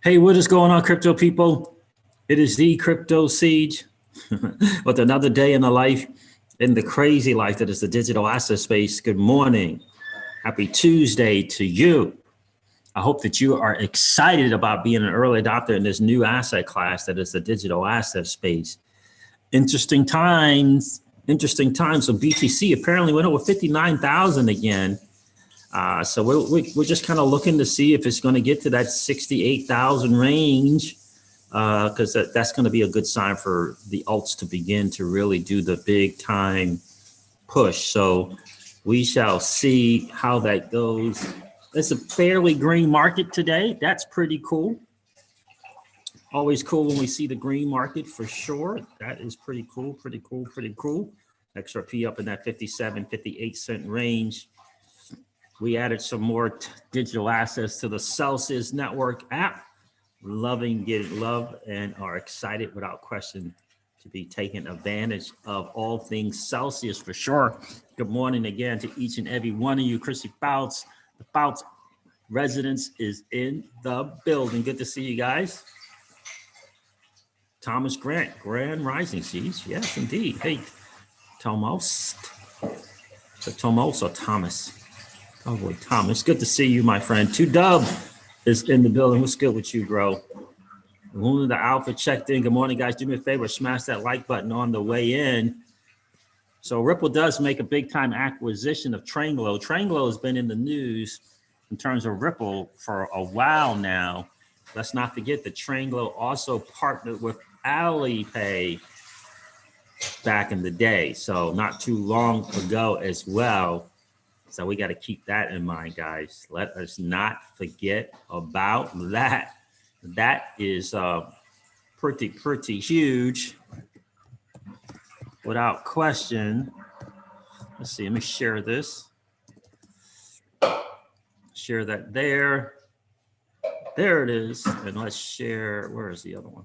Hey, what is going on, crypto people? It is the Crypto Siege with another day in the life, in the crazy life that is the digital asset space. Good morning. Happy Tuesday to you. I hope that you are excited about being an early adopter in this new asset class that is the digital asset space. Interesting times. So BTC apparently went over 59,000 again. So we're just kind of looking to see if it's going to get to that 68,000 range, because that's going to be a good sign for the alts to begin to really do the big time push. So we shall see how that goes. It's a fairly green market today. That's pretty cool. Always cool when we see the green market for sure. That is pretty cool. XRP up in that 57, 58 cent range. We added some more digital assets to the Celsius Network app. Loving getting love and are excited without question to be taking advantage of all things Celsius for sure. Good morning again to each and every one of you. Chrissy Fouts, the Fouts residence is in the building. Good to see you guys. Thomas Grant, Grand Rising Seas. Yes, indeed. Hey, Tomos. So Tomos or Thomas? Oh boy, Thomas, good to see you, my friend. 2Dub is in the building. What's good with you, bro? Luna the Alpha checked in. Good morning, guys. Do me a favor, smash that like button on the way in. So Ripple does make a big time acquisition of Tranglo. Tranglo has been in the news in terms of Ripple for a while now. Let's not forget that Tranglo also partnered with Alipay back in the day. So not too long ago as well. So we got to keep that in mind, guys. Let us not forget about that. That is pretty huge, without question. Let's see. Let me share this. Share that there. There it is. And let's share. Where is the other one?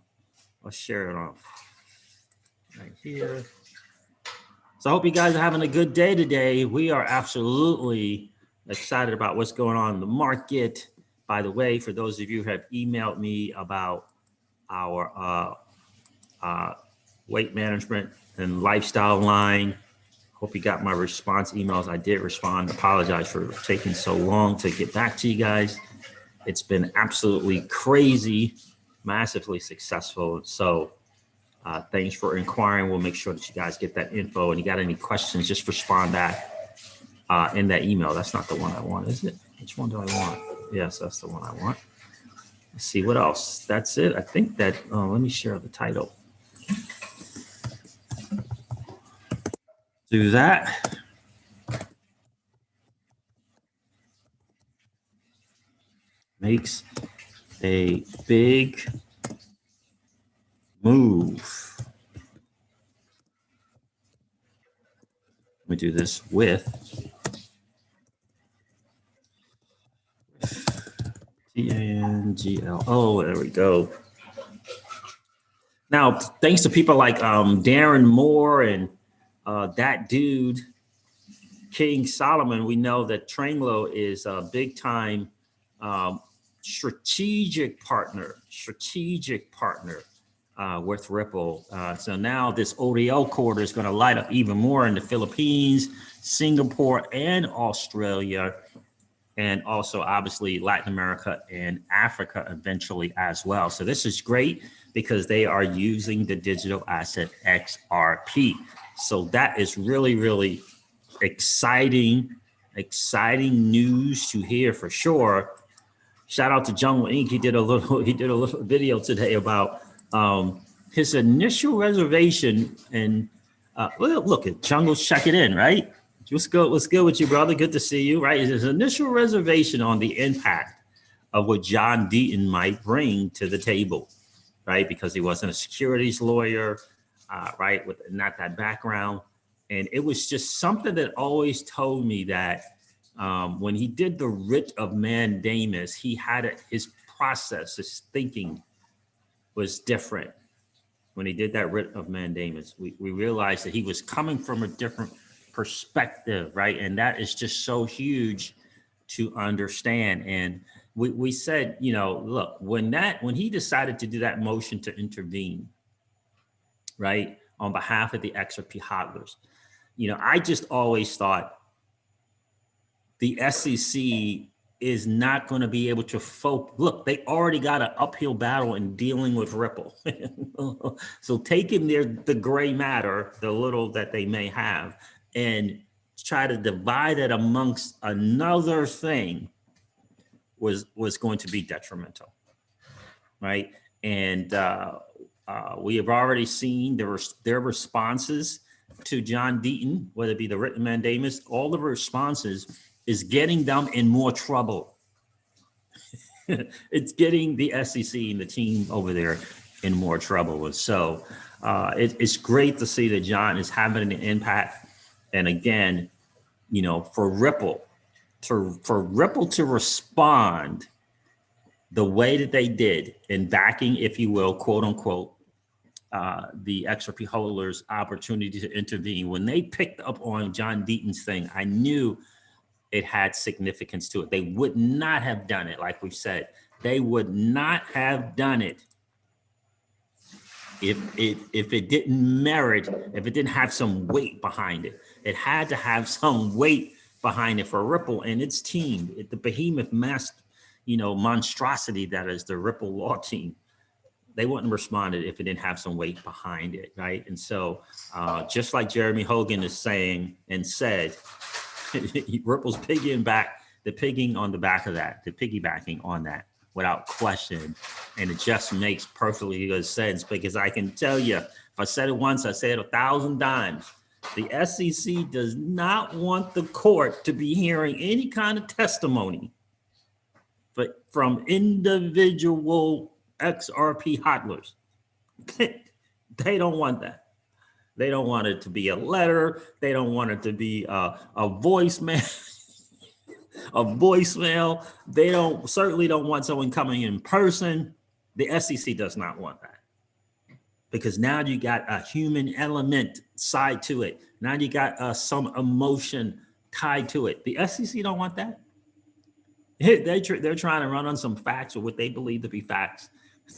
Let's share it off right here. So I hope you guys are having a good day today. We are absolutely excited about what's going on in the market. By the way, for those of you who have emailed me about our weight management and lifestyle line, hope you got my response emails. I did respond. Apologize for taking so long to get back to you guys. It's been absolutely crazy, massively successful. So thanks for inquiring. We'll make sure that you guys get that info. And you got any questions, just respond back in that email. That's not the one I want, is it? Which one do I want? Yes, that's the one I want. Let's see what else. That's it. I think that, let me share the title. Do that. Makes a big move. Let me do this with TANGL. Oh, there we go. Now, thanks to people like Darren Moore and that dude, King Solomon, we know that Tranglo is a big time strategic partner with Ripple. So now this ODL quarter is going to light up even more in the Philippines, Singapore, and Australia, and also obviously Latin America and Africa eventually as well. So this is great because they are using the digital asset XRP. So that is really, really exciting news to hear for sure. Shout out to Jungle Inc. He did a little video today about his initial reservation, and look at Jungle's checking in, right? What's good with you, brother? Good to see you, right? His initial reservation on the impact of what John Deaton might bring to the table, right? Because he wasn't a securities lawyer, right? With not that background. And it was just something that always told me that when he did the writ of mandamus, he had his process, his thinking was different. When he did that writ of mandamus, we realized that he was coming from a different perspective, right? And that is just so huge to understand. And we said, you know, look, when he decided to do that motion to intervene, right, on behalf of the XRP hodlers, you know, I just always thought the SEC is not going to be able to look, they already got an uphill battle in dealing with Ripple. So taking the gray matter, the little that they may have, and try to divide it amongst another thing was going to be detrimental, right? And we have already seen their responses to John Deaton, whether it be the written mandamus, all the responses is getting them in more trouble. It's getting the SEC and the team over there in more trouble. And so it's great to see that John is having an impact. And again, you know, for Ripple to respond the way that they did in backing, if you will, quote unquote, the XRP holders' opportunity to intervene, when they picked up on John Deaton's thing, I knew it had significance to it. They would not have done it, like we've said. They would not have done it if it didn't merit, if it didn't have some weight behind it. It had to have some weight behind it for Ripple and its team, the behemoth monstrosity that is the Ripple law team. They wouldn't have responded if it didn't have some weight behind it, right? And so just like Jeremy Hogan is saying and said, Ripple's pigging on the back of that, the piggybacking on that without question. And it just makes perfectly good sense, because I can tell you, if I said it once, I say it 1,000 times. The SEC does not want the court to be hearing any kind of testimony but from individual XRP hodlers. They don't want that. They don't want it to be a letter. They don't want it to be a voicemail. A voicemail. They certainly don't want someone coming in person. The SEC does not want that, because now you got a human element side to it. Now you got some emotion tied to it. The SEC don't want that. They're trying to run on some facts, or what they believe to be facts.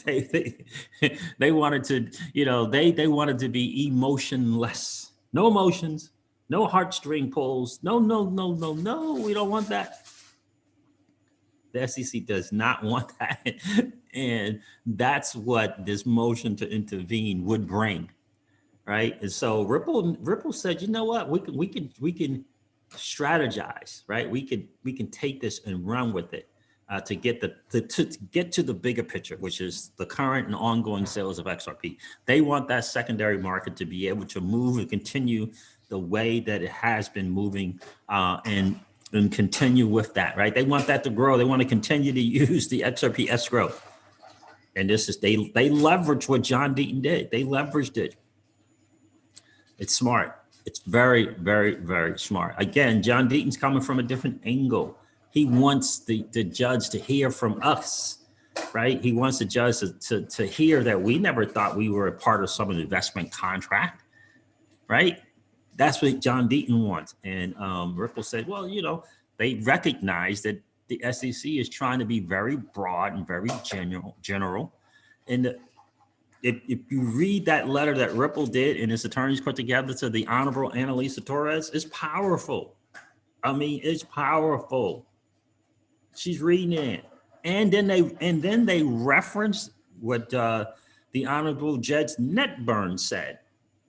They wanted to, they wanted to be emotionless. No emotions, no heartstring pulls. No, we don't want that. The SEC does not want that. And that's what this motion to intervene would bring, right? And so Ripple said, you know what, we can strategize, right? We can take this and run with it. To get to the bigger picture, which is the current and ongoing sales of XRP. They want that secondary market to be able to move and continue the way that it has been moving, and continue with that, right? They want that to grow. They want to continue to use the XRP escrow. And this is, they leverage what John Deaton did. They leveraged it. It's smart. It's very, very, very smart. Again, John Deaton's coming from a different angle. He wants the judge to hear from us, right? He wants the judge to hear that we never thought we were a part of some investment contract, right? That's what John Deaton wants. And Ripple said, well, they recognize that the SEC is trying to be very broad and very general. And if you read that letter that Ripple did and his attorneys put together to the Honorable Annalisa Torres, it's powerful. I mean, it's powerful. She's reading it, and then they reference what the Honorable Judge Netburn said.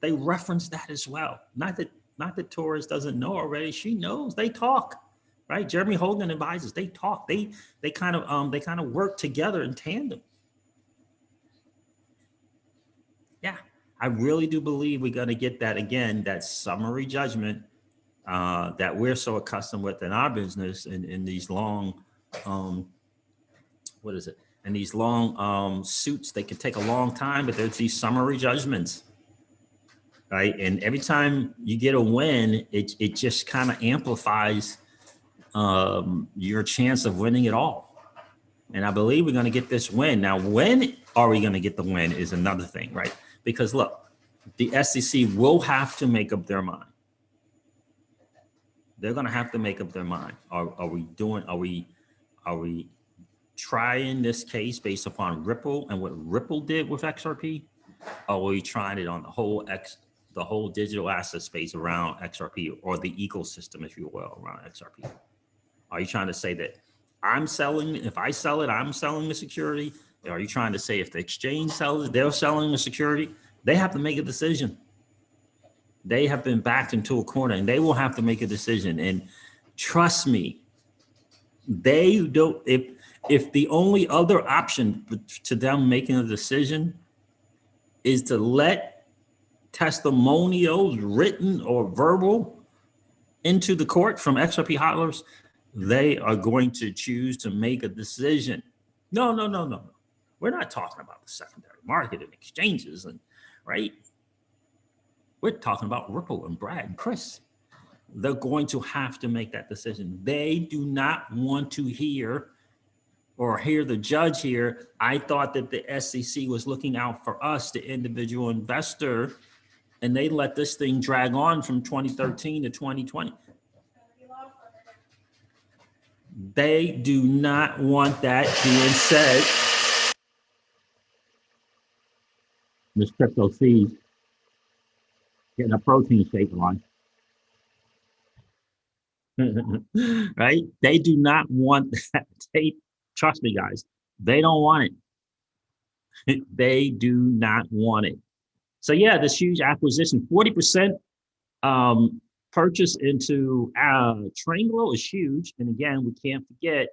They reference that as well. Not that Torres doesn't know already. She knows. They talk, right? Jeremy Hogan advises. They talk. They kind of work together in tandem. Yeah, I really do believe we're going to get that again. That summary judgment that we're so accustomed with in our business, in these long. And these long suits, they could take a long time, but there's these summary judgments, right? And every time you get a win, it just kind of amplifies your chance of winning it all. And I believe we're going to get this win. Now, when are we going to get the win is another thing, right? Because look, the SEC will have to make up their mind. They're going to have to make up their mind. Are we trying this case based upon Ripple and what Ripple did with XRP? Or are you trying it on the whole digital asset space around XRP, or the ecosystem, if you will, around XRP? Are you trying to say that I'm selling, if I sell it, I'm selling the security? Or are you trying to say if the exchange sells it, they're selling the security? They have to make a decision. They have been backed into a corner, and they will have to make a decision. And trust me, they don't, if the only other option to them making a decision is to let testimonials, written or verbal, into the court from XRP hodlers, they are going to choose to make a decision. No. We're not talking about the secondary market and exchanges, and right? We're talking about Ripple and Brad and Chris. They're going to have to make that decision. They do not want to hear the judge here. I thought that the SEC was looking out for us, the individual investor, and they let this thing drag on from 2013 to 2020. They do not want that being said. Miss Crypto Seeds getting a protein shake on. Right? They do not want that. Trust me, guys, they don't want it. They do not want it. So yeah, this huge acquisition, 40% purchase into Tranglo is huge. And again, we can't forget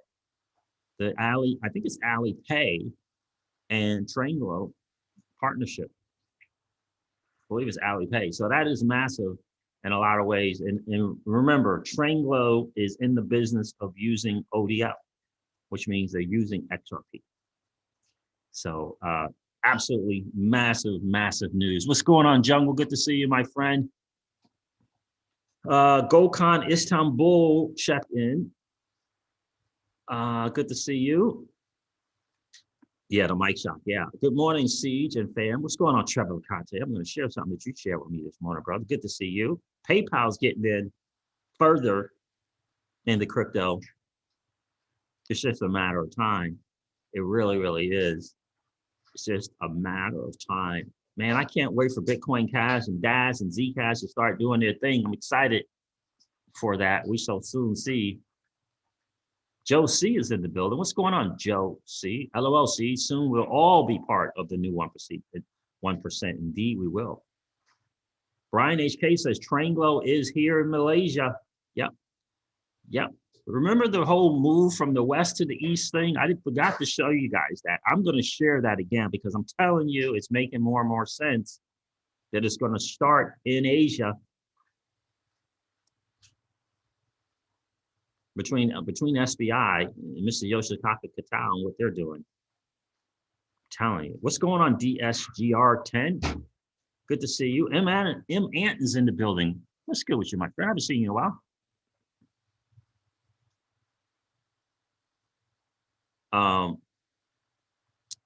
the I think it's Alipay and Tranglo partnership. I believe it's Alipay. So that is massive in a lot of ways. And remember, Tranglo is in the business of using ODL, which means they're using XRP. So absolutely massive news. What's going on, Jungle? Good to see you, my friend. Gokhan Istanbul checked in. Good to see you. Yeah, the mic shop. Yeah. Good morning, Siege and fam. What's going on, Trevor Conte? I'm going to share something that you shared with me this morning, brother. Good to see you. PayPal's getting in further into crypto. It's just a matter of time. It really is. It's just a matter of time. Man, I can't wait for Bitcoin Cash and DAS and Zcash to start doing their thing. I'm excited for that. We shall soon see. Joe C is in the building. What's going on, Joe C? LOLC. Soon we'll all be part of the new 1%. 1%. Indeed, we will. Brian HK says Tranglo is here in Malaysia. Yep. Remember the whole move from the west to the east thing? I forgot to show you guys that. I'm going to share that again because I'm telling you, it's making more and more sense that it's going to start in Asia. Between SBI and Mr. Yoshikaka Katao and what they're doing. I'm telling you. What's going on, DSGR10? Good to see you. M. Anton's in the building. What's good with you, my friend? I haven't seen you in a while.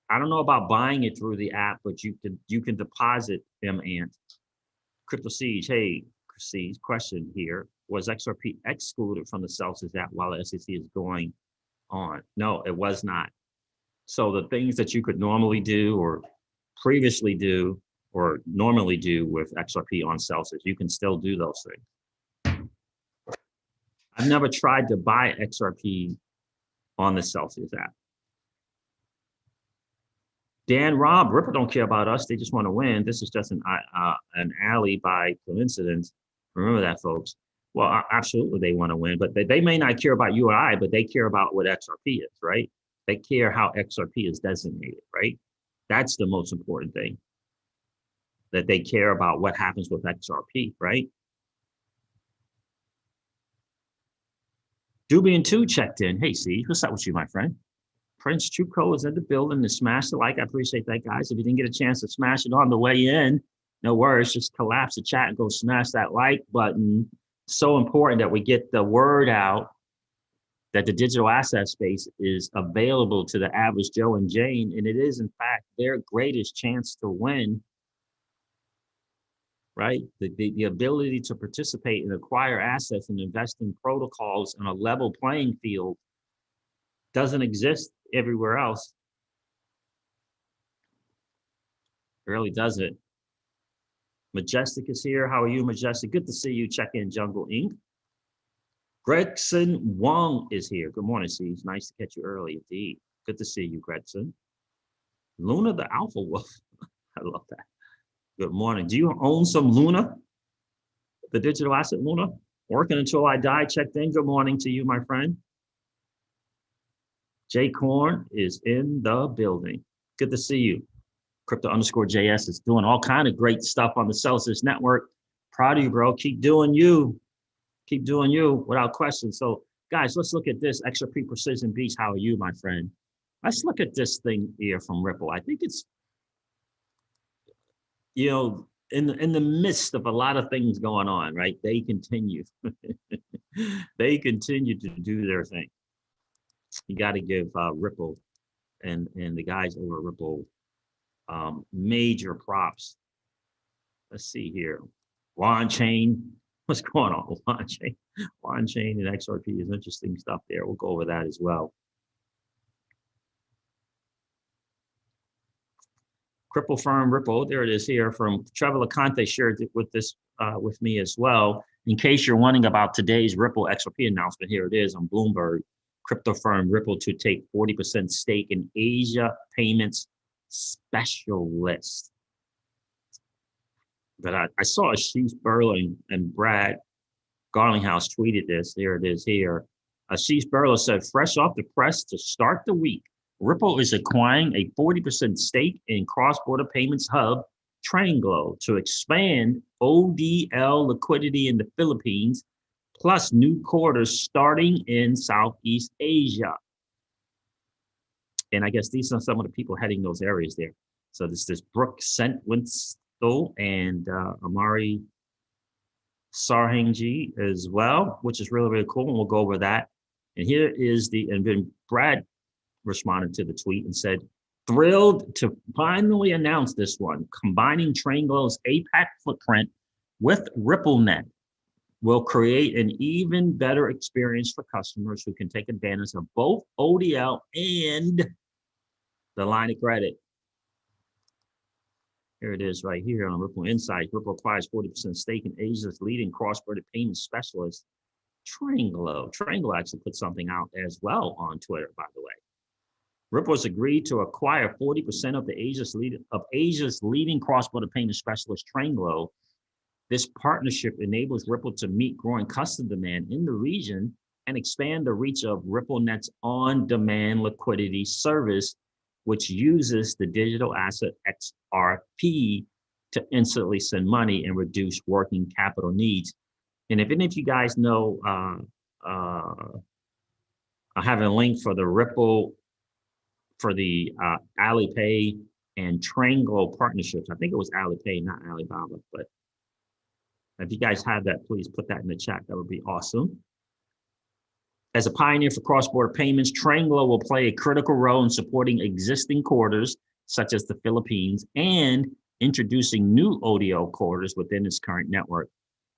I don't know about buying it through the app, but you can deposit M. Ant. Crypto Siege, hey, Siege, question here. Was XRP excluded from the Celsius app while the SEC is going on? No, it was not. So the things that you could normally do or previously do or normally do with XRP on Celsius, you can still do those things. I've never tried to buy XRP on the Celsius app. Dan Rob, Ripple don't care about us. They just want to win. This is just an alley by coincidence. Remember that, folks. Well, absolutely, they want to win, but they may not care about you or I, but they care about what XRP is, right? They care how XRP is designated, right? That's the most important thing. That they care about what happens with XRP, right? Dubian2 checked in. Hey, Siege, what's up with you, my friend? Prince Chuko is in the building to smash the like. I appreciate that, guys. If you didn't get a chance to smash it on the way in, no worries. Just collapse the chat and go smash that like button. So important that we get the word out that the digital asset space is available to the average Joe and Jane, and it is, in fact, their greatest chance to win, right? The ability to participate and acquire assets and invest in protocols on a level playing field doesn't exist everywhere else. It really does it. Majestic is here. How are you, Majestic? Good to see you. Check in, Jungle Inc. Gregson Wong is here. Good morning, Steve. Nice to catch you early, indeed. Good to see you, Gregson. Luna the Alpha Wolf. I love that. Good morning. Do you own some Luna? The digital asset Luna? Working until I die. Checked in. Good morning to you, my friend. Jay Korn is in the building. Good to see you. Crypto_JS is doing all kind of great stuff on the Celsius network. Proud of you, bro. Keep doing you. Keep doing you without question. So, guys, let's look at this. XRP Precision Beach. How are you, my friend? Let's look at this thing here from Ripple. I think it's, you know, in the midst of a lot of things going on, right? They continue. They continue to do their thing. You got to give Ripple and the guys over Ripple major props. Let's see here. Wanchain. What's going on? Wanchain and XRP is interesting stuff there. We'll go over that as well. Crypto firm Ripple, there it is here from Trevor LeConte shared it with this with me as well. In case you're wondering about today's Ripple XRP announcement, here it is on Bloomberg. Crypto firm Ripple to take 40% stake in Asia Payments Specialist. But I saw Ashish Burla and Brad Garlinghouse tweeted this. There it is here. Ashish Burla said, fresh off the press to start the week, Ripple is acquiring a 40% stake in cross-border payments hub Tranglo to expand ODL liquidity in the Philippines, plus new quarters starting in Southeast Asia. And I guess these are some of the people heading those areas there. So this Brooke Sentwinsto and Amari Sarhangji as well, which is really, really cool. And we'll go over that. And here is and then Brad responded to the tweet and said, thrilled to finally announce this one, combining Tranglo's APAC footprint with RippleNet will create an even better experience for customers who can take advantage of both ODL and the line of credit. Here it is right here on Ripple Insights. Ripple acquires 40% stake in Asia's leading cross-border payment specialist, Tranglo. Tranglo actually put something out as well on Twitter, by the way. Ripple has agreed to acquire 40% of Asia's leading cross-border payment specialist, Tranglo. This partnership enables Ripple to meet growing customer demand in the region and expand the reach of RippleNet's on-demand liquidity service, which uses the digital asset XRP to instantly send money and reduce working capital needs. And if any of you guys know, I have a link for the Ripple, for the Alipay and Tranglo partnerships. I think it was Alipay, not Alibaba, but if you guys have that, please put that in the chat. That would be awesome. As a pioneer for cross-border payments, Tranglo will play a critical role in supporting existing corridors, such as the Philippines, and introducing new ODL corridors within its current network.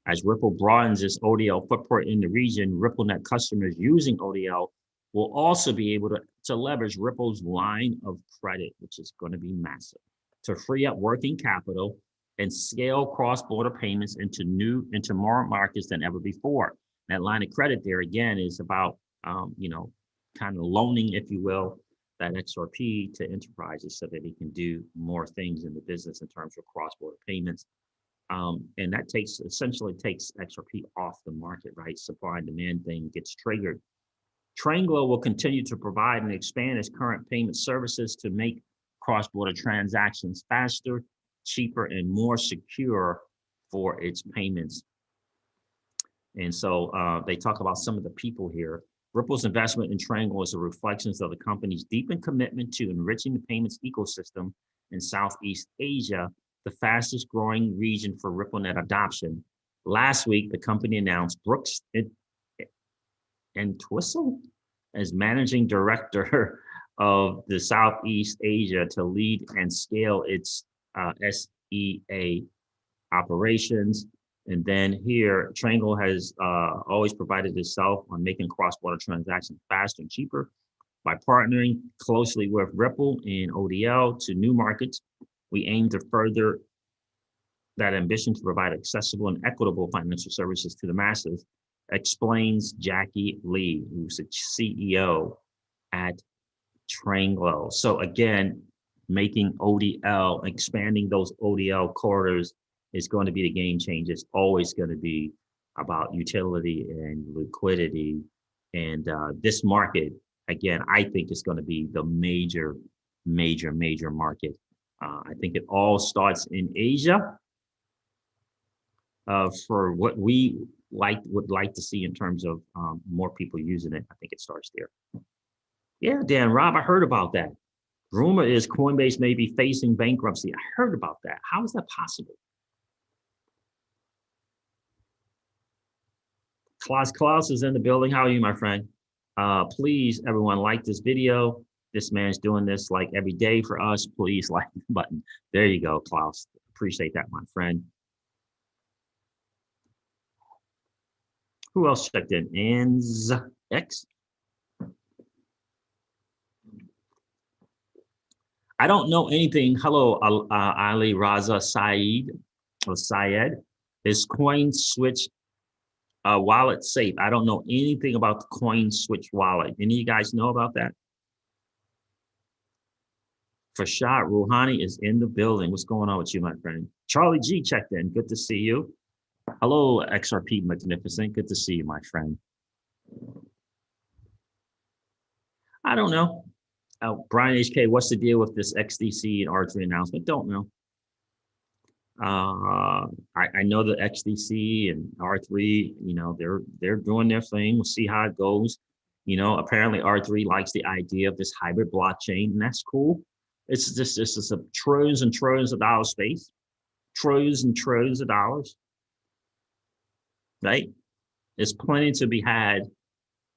As Ripple broadens its ODL footprint in the region, RippleNet customers using ODL will also be able to leverage Ripple's line of credit, which is going to be massive, to free up working capital and scale cross-border payments into more markets than ever before. That line of credit there, again, is about, kind of loaning, if you will, that XRP to enterprises so that they can do more things in the business in terms of cross-border payments. And that essentially takes XRP off the market, right? Supply and demand thing gets triggered. Tranglo will continue to provide and expand its current payment services to make cross-border transactions faster, cheaper, and more secure for its payments. And so they talk about some of the people here. Ripple's investment in Tranglo is a reflection of the company's deepened commitment to enriching the payments ecosystem in Southeast Asia, the fastest growing region for RippleNet adoption. Last week, the company announced Brooks and Twistle as managing director of the Southeast Asia to lead and scale its SEA operations. And then here, Tranglo has always prided itself on making cross-border transactions faster and cheaper. By partnering closely with Ripple and ODL to new markets, we aim to further that ambition to provide accessible and equitable financial services to the masses, explains Jackie Lee, who's the CEO at Tranglo. So again, making ODL, expanding those ODL corridors is going to be the game changer. It's always going to be about utility and liquidity. And this market, again, I think is going to be the major market. I think it all starts in Asia for what we would like to see in terms of more people using it. I think it starts there. Yeah, Dan, Rob, I heard about that. Rumor is Coinbase may be facing bankruptcy. I heard about that. How is that possible? Klaus is in the building. How are you, my friend? Please, everyone, like this video. This man's doing this like every day for us. Please like the button. There you go, Klaus. Appreciate that, my friend. Who else checked in? ANZX. I don't know anything. Hello, Ali Raza Saeed or Syed. Is CoinSwitch wallet safe? I don't know anything about the CoinSwitch wallet. Any of you guys know about that? Farshad Rouhani is in the building. What's going on with you, my friend? Charlie G checked in. Good to see you. Hello, XRP Magnificent. Good to see you, my friend. I don't know. Brian HK, what's the deal with this XDC and R3 announcement? Don't know. I know the XDC and R3, you know, they're doing their thing. We'll see how it goes. You know, apparently R3 likes the idea of this hybrid blockchain, and that's cool. It's just this is a trillions and trillions of dollars space, trillions and trillions of dollars, right? There's plenty to be had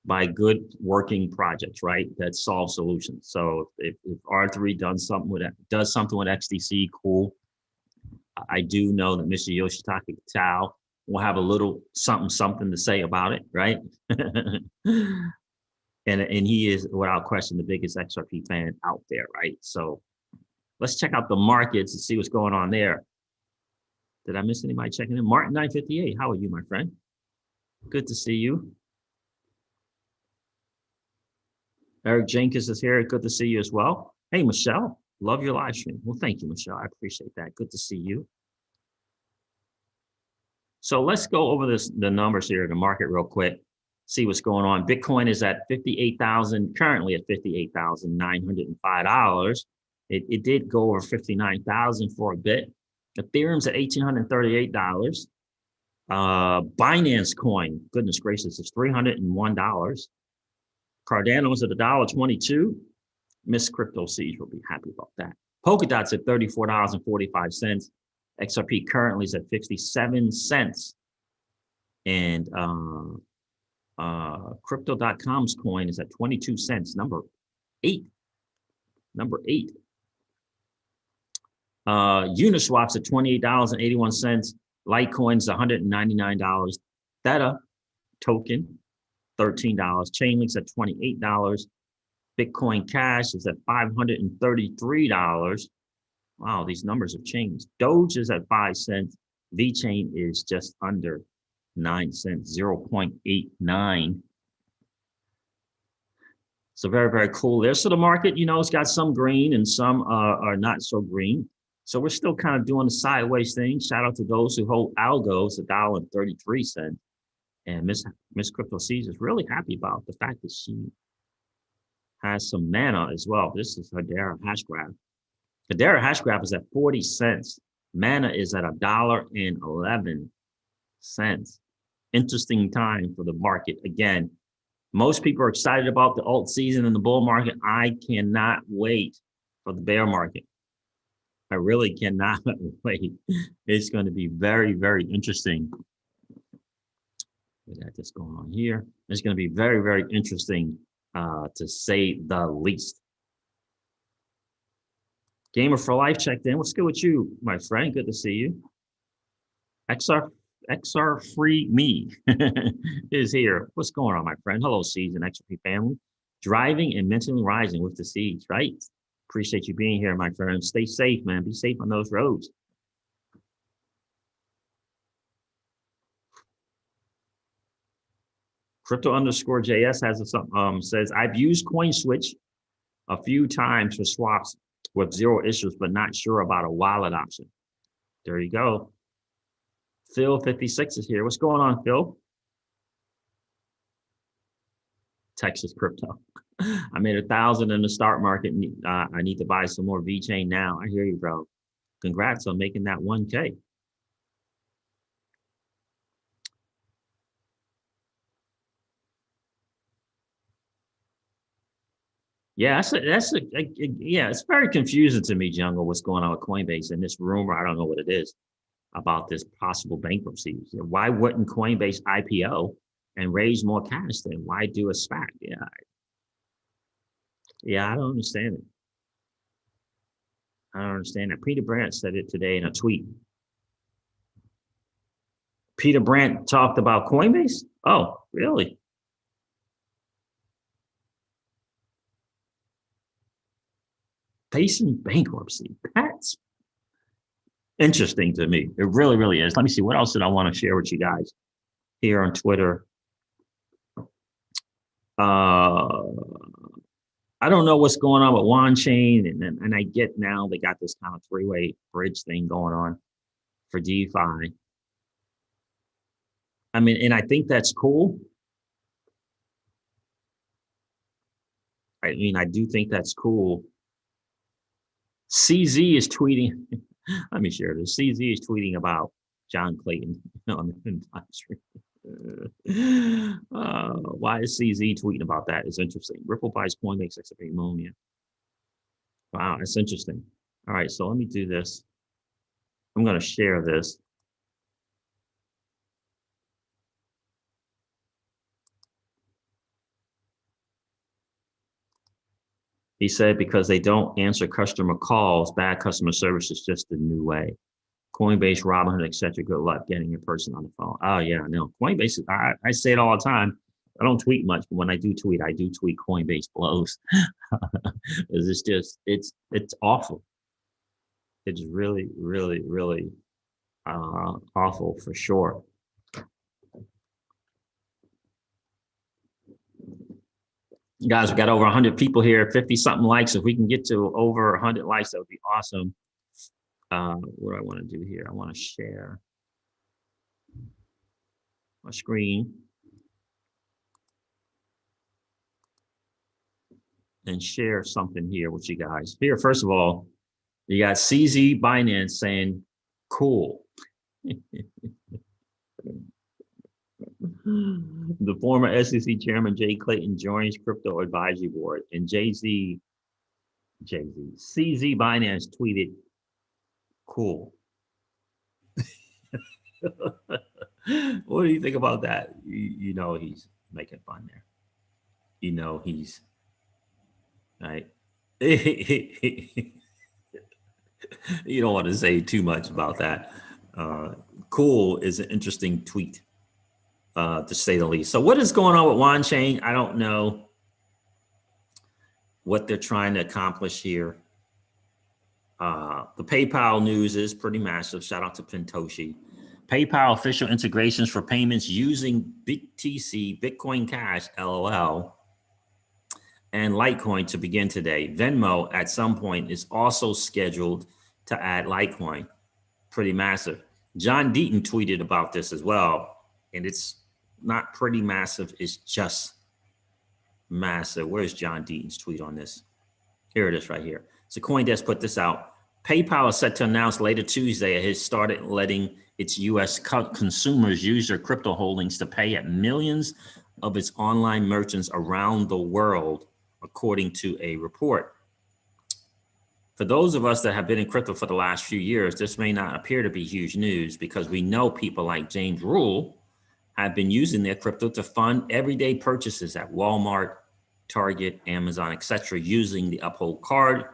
by good working projects, right? That solve solutions. So if R3 does something with XDC, cool. I do know that Mr. Yoshitaka Tao will have a little something to say about it, right? And he is without question the biggest XRP fan out there, right? So let's check out the markets and see what's going on there. Did I miss anybody checking in? Martin 958, how are you, my friend? Good to see you. Eric Jenkins is here. Good to see you as well. Hey, Michelle, love your live stream. Well, thank you, Michelle. I appreciate that. Good to see you. So let's go over the numbers here, the market real quick, see what's going on. Bitcoin is at 58,000, currently at $58,905. It did go over 59,000 for a bit. Ethereum's at $1,838. Binance Coin, goodness gracious, is $301. Cardano's at $1.22. Miss Crypto Siege will be happy about that. Polkadot's at $34.45. XRP currently is at 57 cents. And Crypto.com's coin is at 22 cents, number 8. Uniswap's at $28.81. Litecoin's $199. Theta token, $13. Chainlink's at $28. Bitcoin Cash is at $533. Wow, these numbers have changed. Doge is at 5 cents. VeChain is just under 9 cents, 0.89. So very, very cool there. So the market, you know, it's got some green and some are not so green. So we're still kind of doing the sideways thing. Shout out to those who hold algos, $1.33. And Miss Crypto Seas is really happy about the fact that she has some mana as well. This is Hedera Hashgraph. Hedera Hashgraph is at 40 cents. Mana is at $1.11. Interesting time for the market. Again, most people are excited about the alt season and the bull market. I cannot wait for the bear market. I really cannot wait. It's going to be very, very interesting. We got this going on here. It's going to be very, very interesting to say the least. Gamer for Life checked in. What's good with you, my friend? Good to see you. XR Free Me is here. What's going on, my friend? Hello, Season XRP family. Driving and mentally rising with the siege, right? Appreciate you being here, my friend. Stay safe, man. Be safe on those roads. Crypto_JS has a, says, I've used CoinSwitch a few times for swaps with zero issues, but not sure about a wallet option. There you go. Phil56 is here. What's going on, Phil? Texas crypto. I made 1,000 in the stock market. I need to buy some more VeChain now. I hear you, bro. Congrats on making that 1K. Yeah, yeah, it's very confusing to me, Jungle, what's going on with Coinbase and this rumor. I don't know what it is about this possible bankruptcy. Why wouldn't Coinbase IPO and raise more cash then? Why do a SPAC? Yeah, I don't understand it. I don't understand that. Peter Brandt said it today in a tweet. Peter Brandt talked about Coinbase? Oh, really? Facing bankruptcy. That's interesting to me. It really, really is. Let me see. What else did I want to share with you guys here on Twitter? I don't know what's going on with Wanchain, and I get now they got this kind of three-way bridge thing going on for DeFi. I mean, and I think that's cool. I mean, I do think that's cool. CZ is tweeting. Let me share this. CZ is tweeting about John Clayton on the live stream. Why is CZ tweeting about that? It's interesting. Ripple buys Coinbase XRP ammonia. Wow, that's interesting. All right, so let me do this. I'm going to share this. He said because they don't answer customer calls, bad customer service is just the new way. Coinbase, Robinhood, etc. Good luck getting a person on the phone. Oh yeah, no. Coinbase. I say it all the time. I don't tweet much, but when I do tweet Coinbase blows. It's just it's awful. It's really, really, really awful for sure. Guys, we got over 100 people here, 50 something likes. If we can get to over 100 likes, that would be awesome. What do I want to do here? I want to share my screen and share something here with you guys. Here, first of all, you got CZ Binance saying, cool. The former SEC chairman Jay Clayton joins crypto advisory board, and CZ Binance tweeted, cool. What do you think about that? You know he's making fun there. You know he's right. You don't want to say too much about that. Cool is an interesting tweet, to say the least. So what is going on with Wanchain? I don't know what they're trying to accomplish here. The PayPal news is pretty massive. Shout out to Pintoshi. PayPal official integrations for payments using BTC, Bitcoin Cash, LOL, and Litecoin to begin today. Venmo at some point is also scheduled to add Litecoin. Pretty massive. John Deaton tweeted about this as well, and it's not pretty massive, it's just massive. Where's John Deaton's tweet on this? Here it is right here. So CoinDesk put this out. PayPal is set to announce later Tuesday it has started letting its U.S. consumers use their crypto holdings to pay at millions of its online merchants around the world, according to a report. For those of us that have been in crypto for the last few years, this may not appear to be huge news because we know people like James Rule have been using their crypto to fund everyday purchases at Walmart, Target, Amazon, etc., using the Uphold card.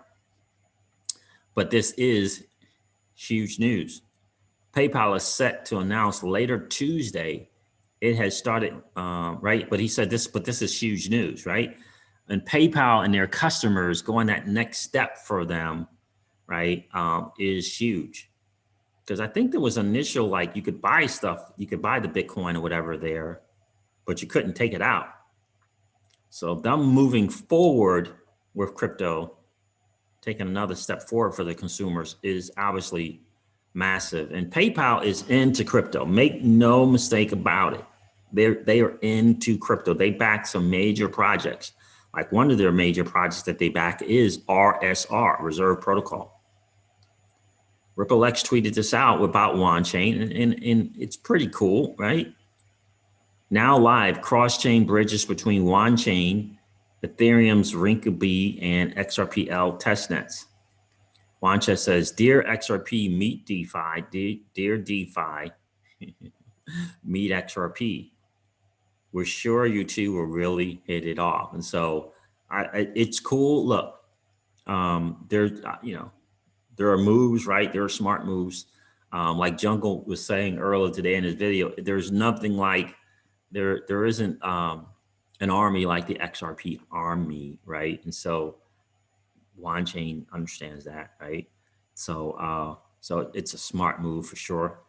But this is huge news. PayPal is set to announce later Tuesday it has started, right? But he said this, but this is huge news, right? and PayPal and their customers going that next step for them, right, is huge. Because I think there was initial, like you could buy stuff, you could buy the Bitcoin or whatever there, but you couldn't take it out. So them moving forward with crypto, taking another step forward for the consumers is obviously massive. And PayPal is into crypto. Make no mistake about it. They are into crypto. They back some major projects. Like one of their major projects that they back is RSR, Reserve Protocol. RippleX tweeted this out about Wanchain, and it's pretty cool, right? Now live, cross-chain bridges between Wanchain, Ethereum's Rinkeby, and XRPL testnets. Wanchain says, "Dear XRP, meet DeFi. Dear DeFi, meet XRP. We're sure you two will really hit it off." And so it's cool. Look, there's, there are moves, right? There are smart moves. Like Jungle was saying earlier today in his video, there's nothing like, there isn't an army like the XRP army, right? And so Wanchain understands that, right? So so it's a smart move for sure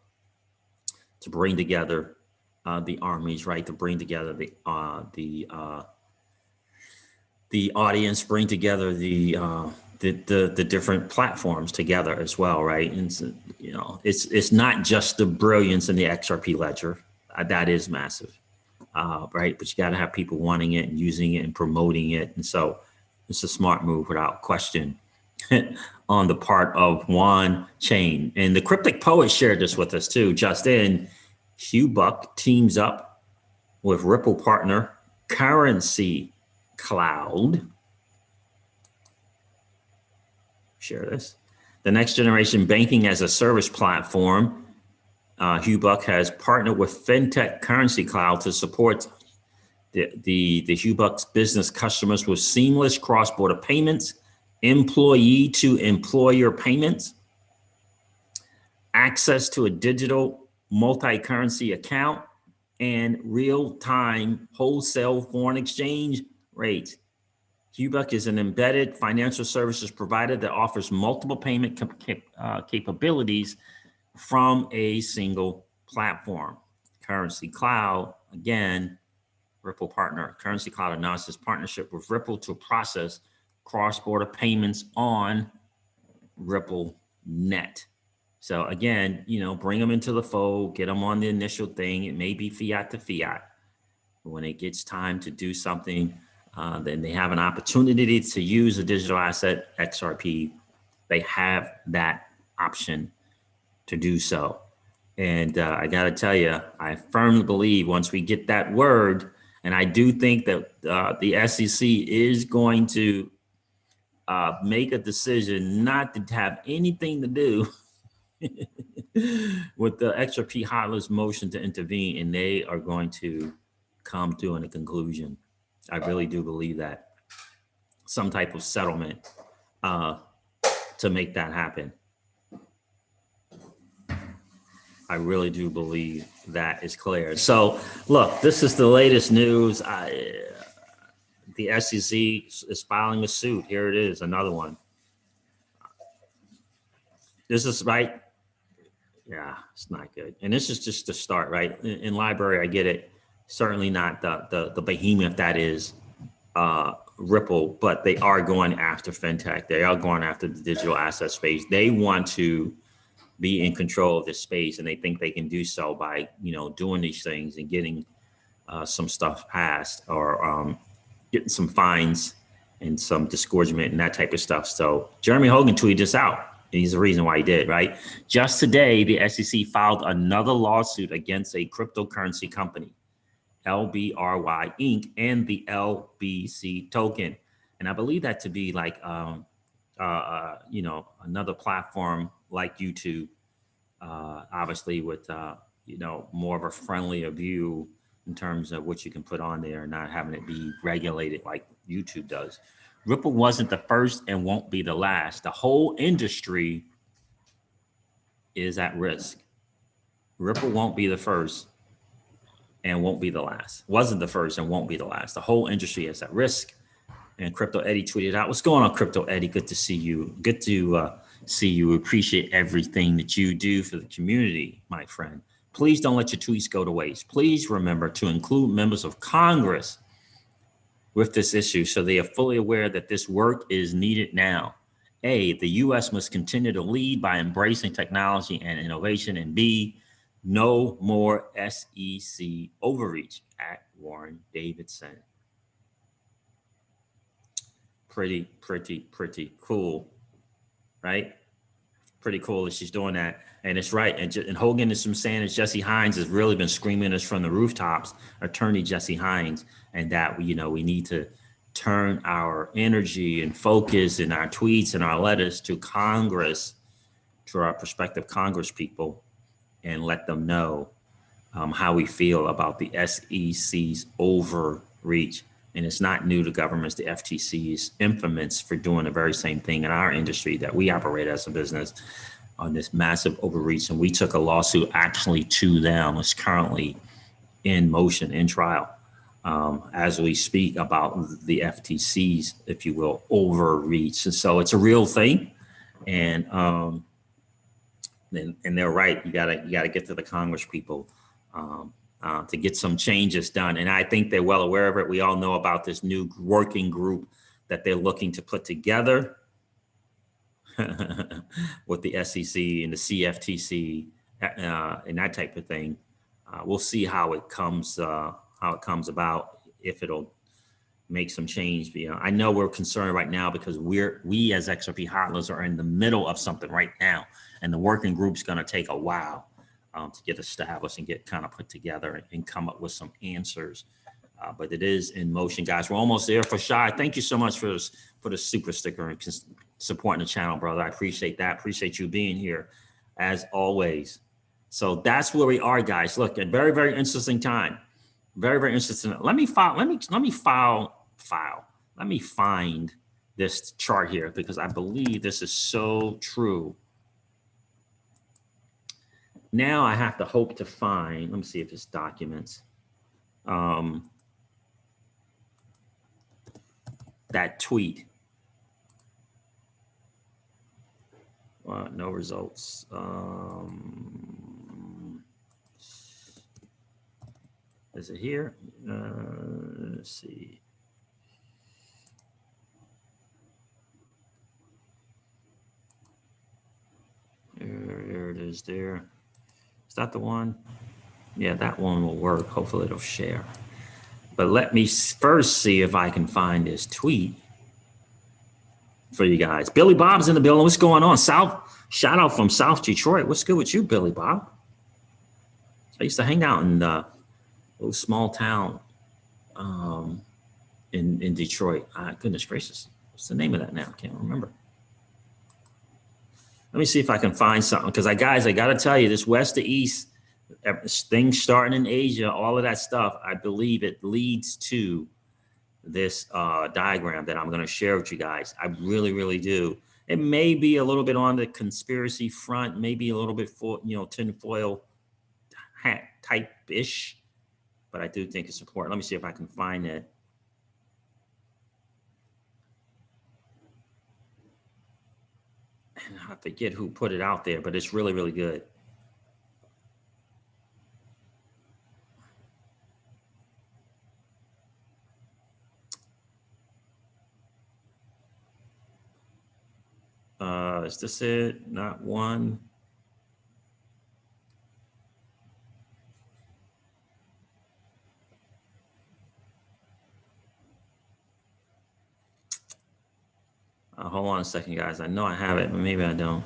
to bring together the armies, right? To bring together the audience, bring together the different platforms together as well, right? And so, it's not just the brilliance in the XRP ledger that is massive, right? But you got to have people wanting it and using it and promoting it, and so it's a smart move without question on the part of Wanchain. And the Cryptic Poet shared this with us too. Just in, Hugh Buck teams up with Ripple partner Currency Cloud. Share this. The next generation banking as a service platform. Hugh Buck has partnered with FinTech Currency Cloud to support the Hugh Buck's business customers with seamless cross-border payments, employee to employer payments, access to a digital multi-currency account, and real-time wholesale foreign exchange rates. Hugh Buck is an embedded financial services provider that offers multiple payment capabilities from a single platform. Currency Cloud, again, Ripple partner. Currency Cloud announced its partnership with Ripple to process cross-border payments on RippleNet. So again, bring them into the fold, get them on the initial thing. It may be fiat to fiat. But when it gets time to do something, then they have an opportunity to use a digital asset, XRP. They have that option to do so. And I got to tell you, I firmly believe once we get that word, and I do think that the SEC is going to make a decision not to have anything to do with the XRP Hotler's motion to intervene, and they are going to come to a conclusion. I really do believe that. Some type of settlement to make that happen. I really do believe that is clear. So look, this is the latest news. The SEC is filing a suit. Here it is, another one. This is right. Yeah, it's not good. And this is just the start, right? In library, I get it. Certainly not the behemoth that is Ripple, but they are going after fintech. They are going after the digital asset space. They want to be in control of this space, and they think they can do so by doing these things and getting some stuff passed, or getting some fines and some disgorgement and that type of stuff. So Jeremy Hogan tweeted this out. He's the reason why he did, right? Just today, the SEC filed another lawsuit against a cryptocurrency company, LBRY Inc., and the LBC token. And I believe that to be like, another platform like YouTube, obviously with, more of a friendlier view in terms of what you can put on there and not having it be regulated like YouTube does. Ripple wasn't the first and won't be the last. The whole industry is at risk. Ripple won't be the first and won't be the last. Wasn't the first and won't be the last. The whole industry is at risk. And Crypto Eddie tweeted out, "What's going on, Crypto Eddie? Good to see you. Good to see you. Appreciate everything that you do for the community, my friend. Please don't let your tweets go to waste. Please remember to include members of Congress with this issue so they are fully aware that this work is needed now. A, the U.S. must continue to lead by embracing technology and innovation, and B, no more SEC overreach," at Warren Davidson. Pretty cool, right? Pretty cool that she's doing that. And it's right. And Hogan is saying that Jesse Hines has really been screaming this from the rooftops, Attorney Jesse Hines, and that, we need to turn our energy and focus in our tweets and our letters to Congress, to our prospective Congress people, and let them know how we feel about the SEC's overreach. And it's not new to governments. The FTC is infamous for doing the very same thing in our industry that we operate as a business, on this massive overreach. And we took a lawsuit actually to them. It's currently in motion, in trial, as we speak, about the FTC's, if you will, overreach. And so it's a real thing. And they're right. You gotta get to the Congress people to get some changes done. And I think they're well aware of it. We all know about this new working group that they're looking to put together with the SEC and the CFTC and that type of thing. We'll see how it comes about, if it'll make some change. I know we're concerned right now because we as XRP hodlers are in the middle of something right now, and the working group's going to take a while to get established and get kind of put together and come up with some answers. But it is in motion, guys. We're almost there. For Shy, thank you so much for the super sticker and supporting the channel, brother. I appreciate that. Appreciate you being here as always. So that's where we are, guys. Look, a very, very interesting time. Very, very interesting. Let me find this chart here, because I believe this is so true. Now I have to hope to find, let me see if it's documents. That tweet. No results. Is it here? Let's see. There it is there. Is that the one? Yeah, that one will work. Hopefully it'll share. But let me first see if I can find this tweet for you guys. Billy Bob's in the building. What's going on? Shout out from South Detroit. What's good with you, Billy Bob? I used to hang out in a little small town in Detroit. Goodness gracious. What's the name of that now? I can't remember. Let me see if I can find something, because guys, I got to tell you, this west to east, things starting in Asia, all of that stuff, I believe it leads to this diagram that I'm going to share with you guys. I really, really do. It may be a little bit on the conspiracy front, maybe a little bit for, tinfoil hat type-ish, but I do think it's important. Let me see if I can find it. I forget who put it out there, but it's really, really good. Is this it? Not one. Hold on a second, guys. I know I have it, but maybe I don't.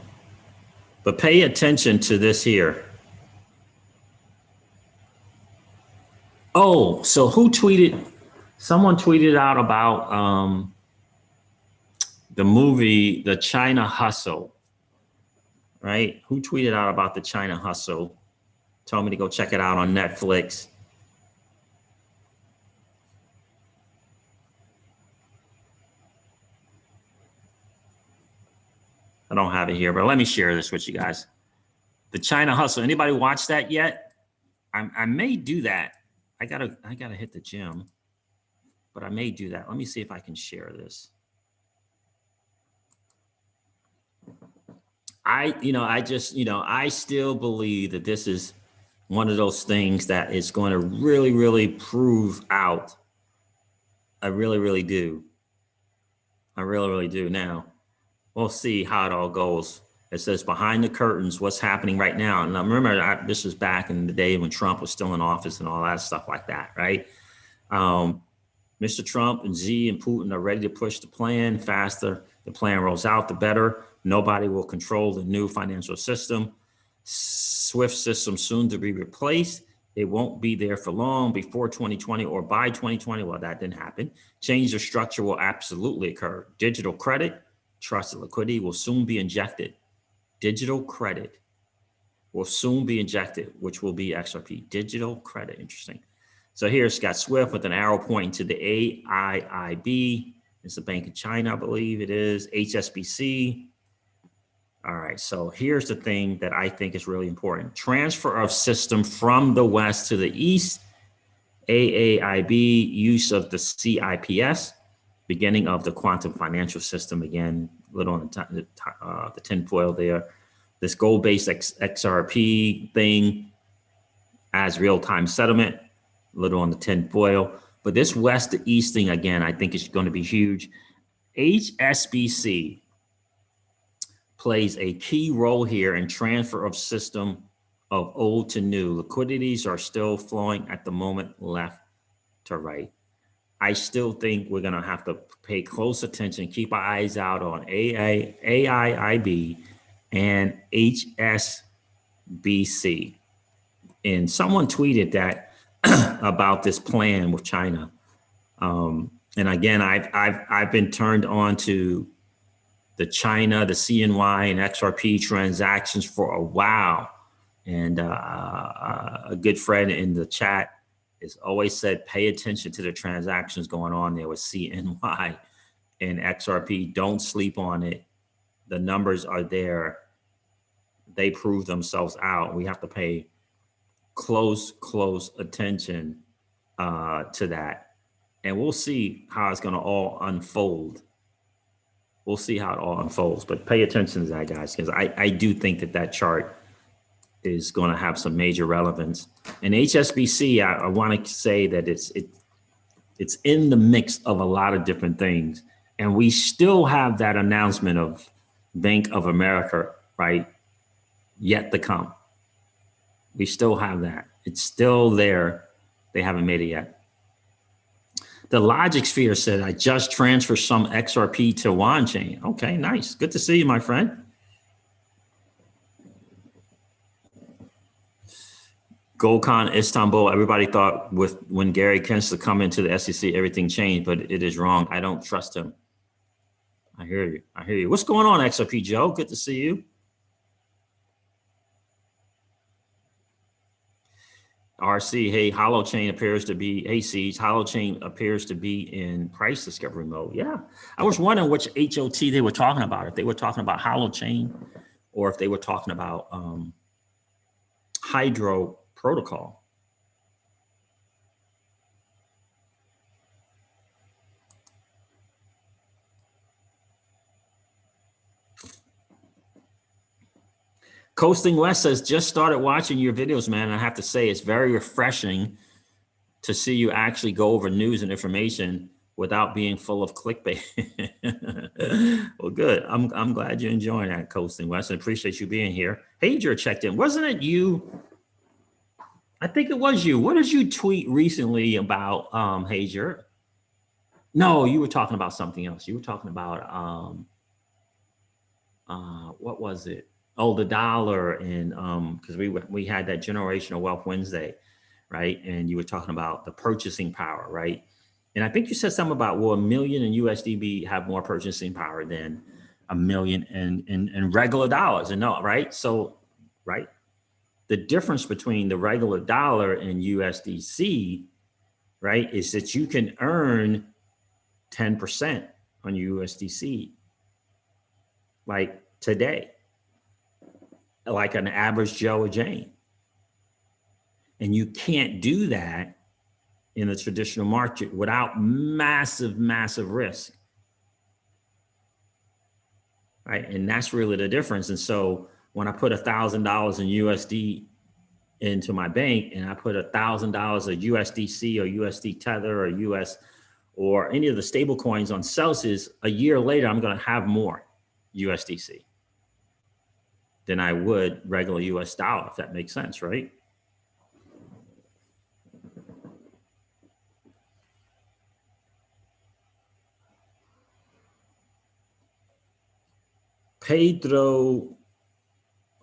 But pay attention to this here. Oh, so who tweeted? Someone tweeted out about the movie, The China Hustle, right? Who tweeted out about The China Hustle? Told me to go check it out on Netflix. I don't have it here, but let me share this with you guys. The China Hustle. Anybody watch that yet? I may do that. I gotta hit the gym. but I may do that. Let me see if I can share this. I still believe that this is one of those things that is going to really, really prove out. I really, really do. I really, really do. Now, we'll see how it all goes. It says behind the curtains, what's happening right now. And I remember this was back in the day when Trump was still in office and all that stuff like that, right? Mr. Trump and Xi and Putin are ready to push the plan. Faster the plan rolls out, the better. Nobody will control the new financial system. SWIFT system soon to be replaced. It won't be there for long, before 2020 or by 2020. Well, that didn't happen. Change of structure will absolutely occur. Digital credit, trusted liquidity will soon be injected. Digital credit will soon be injected, which will be XRP. Digital credit, interesting. So here it's got SWIFT with an arrow pointing to the AIIB. It's the Bank of China, I believe it is. HSBC. All right, so here's the thing that I think is really important. Transfer of system from the West to the East. AAIB, use of the CIPS, beginning of the quantum financial system. Again, a little on the tinfoil there. This gold-based XRP thing as real-time settlement, a little on the tinfoil. But this West to East thing, again, I think is going to be huge. HSBC plays a key role here in transfer of system of old to new. Liquidities are still flowing at the moment left to right. I still think we're going to have to pay close attention, keep our eyes out on AIIB and HSBC. And someone tweeted that about this plan with China. And again, I've been turned on to the China, the CNY and XRP transactions for a while. And a good friend in the chat has always said, pay attention to the transactions going on there with CNY and XRP. Don't sleep on it. The numbers are there. They prove themselves out. We have to pay close attention to that. And we'll see how it's going to all unfold. We'll see how it all unfolds, but pay attention to that, guys, because I do think that chart is going to have some major relevance. And HSBC, I want to say that it's in the mix of a lot of different things. And we still have that announcement of Bank of America, right, yet to come. We still have that. It's still there. They haven't made it yet. The Logic Sphere said, I just transferred some XRP to Wanchain. Okay, nice. Good to see you, my friend. GoldCon Istanbul, everybody thought when Gary Kensler come into the SEC, everything changed, but it is wrong. I don't trust him. I hear you. I hear you. What's going on, XRP Joe? Good to see you. RC, hey, Holochain appears to be, hey, Siege, Holochain appears to be in price discovery mode. Yeah. I was wondering which HOT they were talking about, if they were talking about Holochain or if they were talking about Hydro Protocol. Coasting West says, just started watching your videos, man. And I have to say, it's very refreshing to see you actually go over news and information without being full of clickbait. Well, good. I'm glad you're enjoying that, Coasting West. I appreciate you being here. Hager checked in. Wasn't it you? I think it was you. What did you tweet recently about, Hager? No, you were talking about something else. You were talking about, what was it? Oh, the dollar, and because we had that Generational Wealth Wednesday, right? And you were talking about the purchasing power, right? And I think you said something about, will $1 million in USDB have more purchasing power than $1 million in regular dollars? And no, right? So, right, the difference between the regular dollar and USDC, right, is that you can earn 10% on USDC, like today, like an average Joe or Jane. And you can't do that in the traditional market without massive, massive risk. Right. And that's really the difference. And so when I put $1,000 in USD into my bank and I put $1,000 of USDC or USD Tether or US or any of the stable coins on Celsius, a year later, I'm going to have more USDC than I would regular US dollar, if that makes sense, right? Pedro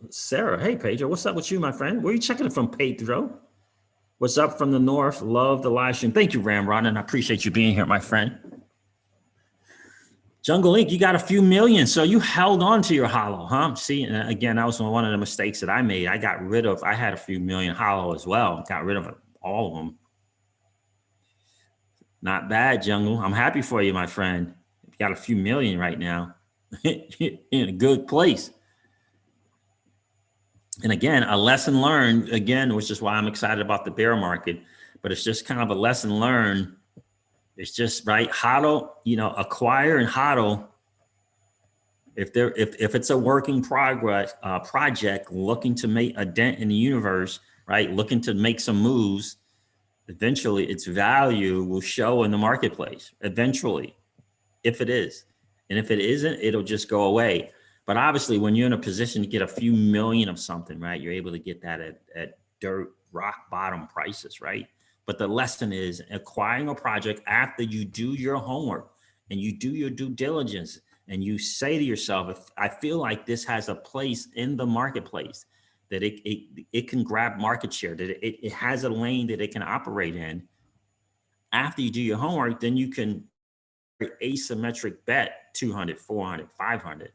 Sarah. Hey, Pedro, what's up with you, my friend? Where are you checking it from, Pedro? What's up from the north? Love the live stream. Thank you, Ramrod, and I appreciate you being here, my friend. Jungle Inc., you got a few million, so you held on to your Holo, huh? See, and again, that was one of the mistakes that I made. I had a few million Holo as well. Got rid of all of them. Not bad, Jungle. I'm happy for you, my friend. You got a few million right now. In a good place. And again, a lesson learned, again, which is why I'm excited about the bear market, but it's just kind of a lesson learned. It's just, right, HODL, acquire and HODL. If it's a working progress project looking to make a dent in the universe, right, looking to make some moves, eventually its value will show in the marketplace, eventually, if it is. And if it isn't, it'll just go away. But obviously, when you're in a position to get a few million of something, right, you're able to get that at dirt, rock bottom prices, right? But the lesson is acquiring a project after you do your homework and you do your due diligence and you say to yourself, if I feel like this has a place in the marketplace, that it can grab market share, that it has a lane that it can operate in. After you do your homework, then you can asymmetric bet 200, 400, 500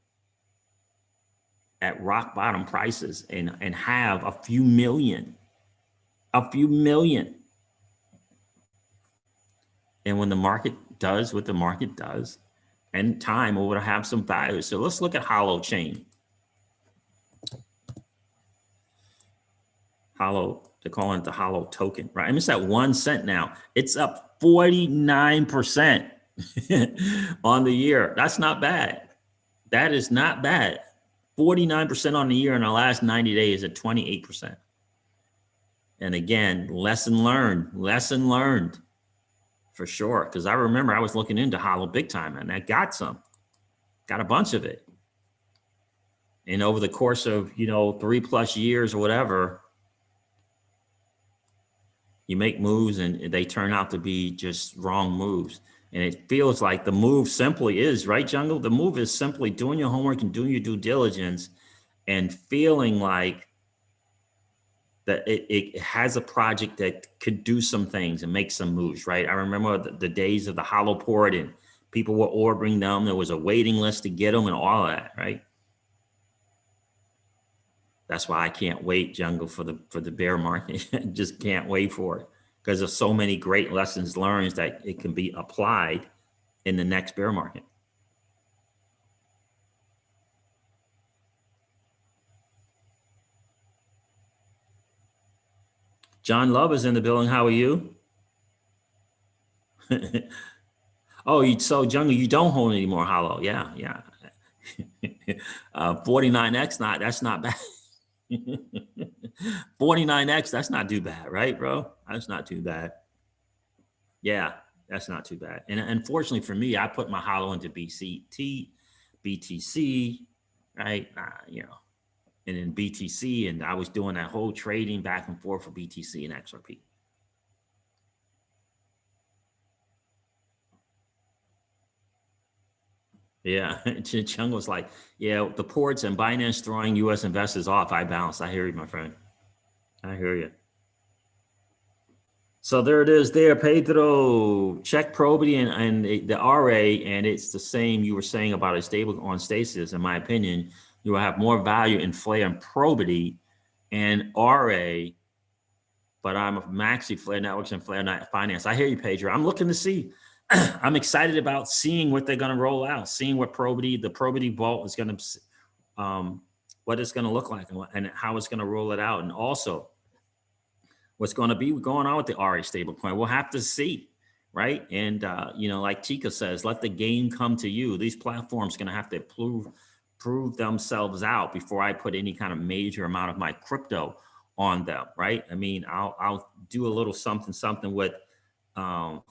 at rock bottom prices and have a few million. And when the market does what the market does, and time will have some value. So let's look at Holo Chain. Holo, they're calling it the Holo token, right? I mean, it's at 1 cent now. It's up 49% on the year. That's not bad. That is not bad. 49% on the year in the last 90 days at 28%. And again, lesson learned for sure. Because I remember I was looking into Holo big time and I got a bunch of it. And over the course of, 3+ years or whatever, you make moves and they turn out to be just wrong moves. And it feels like the move simply is, right, Jungle? The move is simply doing your homework and doing your due diligence and feeling like that it has a project that could do some things and make some moves, right? I remember the days of the Holo port and people were ordering them. There was a waiting list to get them and all of that, right? That's why I can't wait, Jungle, for the bear market. Just can't wait for it because there's so many great lessons learned that it can be applied in the next bear market. John Love is in the building. How are you? Oh, so Jungle, you don't hold any more Holo. Yeah. 49X, that's not bad. 49X, that's not too bad, right, bro? That's not too bad. Yeah, that's not too bad. And unfortunately for me, I put my Holo into BTC, right? And in BTC, and I was doing that whole trading back and forth for BTC and XRP. Yeah, Chung was like, yeah, the ports and Binance throwing U.S. investors off. I bounced. I hear you, my friend. I hear you. So there it is there, Pedro. Check Probity and the RA, and it's the same you were saying about a stable on stasis. In my opinion, you will have more value in Flare and Probity and RA, but I'm a maxi Flare Networks and Flare Finance. I hear you, Pedro. I'm looking to see. I'm excited about seeing what they're going to roll out, seeing what the Probity vault is going to, what it's going to look like and how it's going to roll it out. And also, what's going to be going on with the RA stablecoin. We'll have to see, right? And like Tika says, let the game come to you. These platforms going to have to prove themselves out before I put any kind of major amount of my crypto on them, right? I mean, I'll do a little something with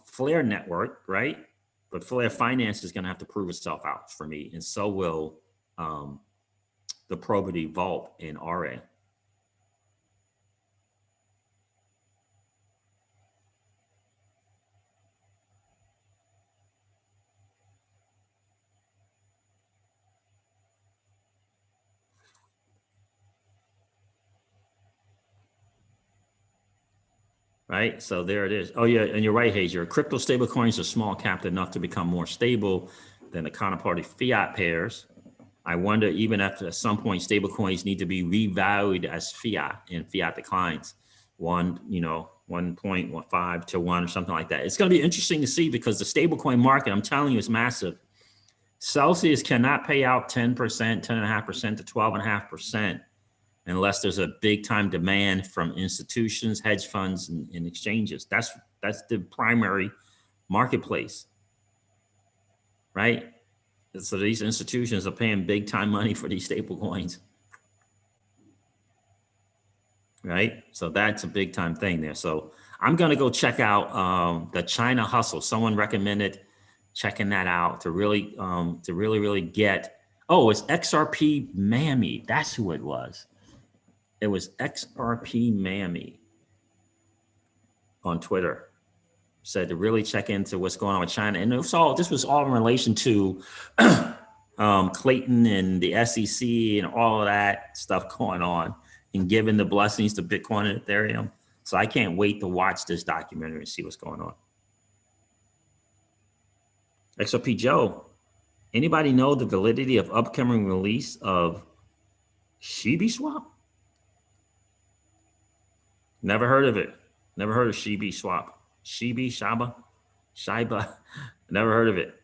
Flare Network, right? But Flare Finance is going to have to prove itself out for me, and so will the Probity Vault in RA. Right, so there it is. Oh yeah, and you're right, Hazer. Crypto stablecoins are small capped enough to become more stable than the counterparty fiat pairs. I wonder, even after at some point, stablecoins need to be revalued as fiat, and fiat declines 1.15 to 1 or something like that. It's going to be interesting to see, because the stablecoin market, I'm telling you, is massive. Celsius cannot pay out 10%, 10.5% to 12.5%. unless there's a big time demand from institutions, hedge funds, and exchanges. That's the primary marketplace, right? So these institutions are paying big time money for these stable coins, right? So that's a big time thing there. So I'm going to go check out the China Hustle. Someone recommended checking that out to really get. Oh, it's XRP Mammy. That's who it was. It was XRP Mammy on Twitter. Said to really check into what's going on with China. And this was all in relation to Clayton and the SEC and all of that stuff going on, and giving the blessings to Bitcoin and Ethereum. So I can't wait to watch this documentary and see what's going on. XRP Joe, anybody know the validity of upcoming release of Shibi Swap? Never heard of it. Never heard of Shibi Swap. Shibi, Shaba, Shiba. Never heard of it.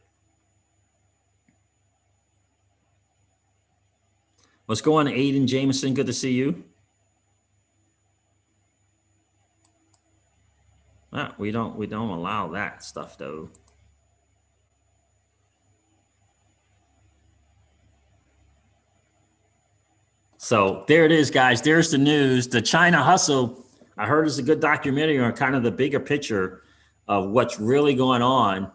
What's going on, Aiden Jameson? Good to see you. We don't allow that stuff though. So there it is, guys. There's the news. The China Hustle, I heard, is a good documentary on kind of the bigger picture of what's really going on.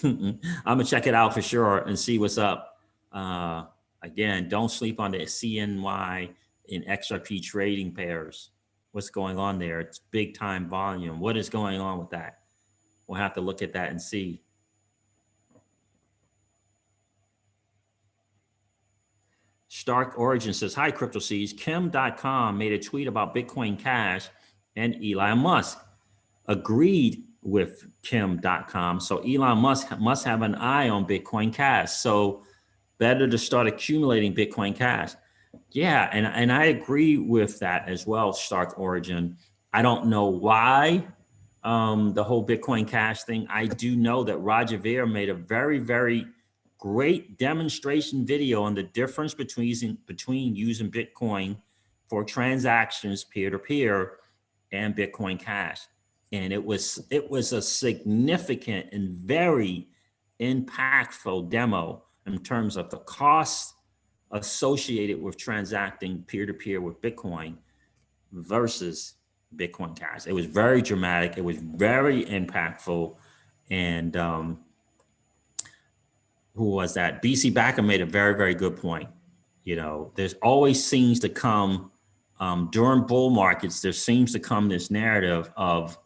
I'm gonna check it out for sure and see what's up. Again, don't sleep on the CNY and XRP trading pairs. What's going on there? It's big time volume. What is going on with that? We'll have to look at that and see. Stark Origin says, hi, Crypto Seeds. Kim.com made a tweet about Bitcoin Cash, and Elon Musk agreed with Kim.com. So Elon Musk must have an eye on Bitcoin Cash. So better to start accumulating Bitcoin Cash. Yeah, and I agree with that as well, Stark Origin. I don't know why the whole Bitcoin Cash thing. I do know that Roger Ver made a very, very great demonstration video on the difference between using Bitcoin for transactions peer-to-peer and Bitcoin Cash. And it was a significant and very impactful demo in terms of the costs associated with transacting peer-to-peer with Bitcoin versus Bitcoin Cash. It was very dramatic. It was very impactful. And who was that? BC Backer made a very, very good point. You know, there's always seems to come during bull markets, there seems to come this narrative of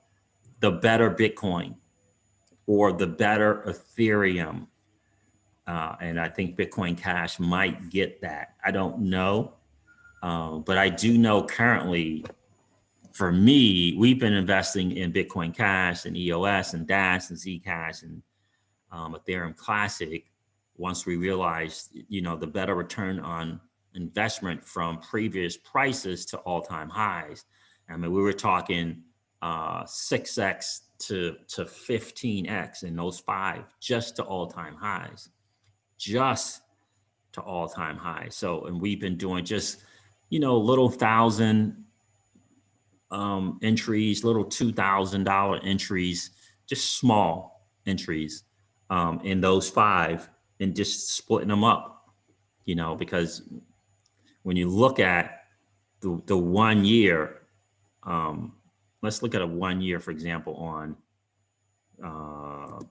the better Bitcoin or the better Ethereum. And I think Bitcoin Cash might get that. I don't know. But I do know currently, for me, we've been investing in Bitcoin Cash and EOS and DAS and Zcash and Ethereum Classic. Once we realized, the better return on investment from previous prices to all-time highs. I mean, we were talking 6x to 15x in those 5, just to all-time highs, just to all-time highs. So, and we've been doing just, little $1,000, entries, little $2,000 entries, just small entries in those 5, and just splitting them up, you know, because when you look at the 1 year, let's look at a 1 year, for example, on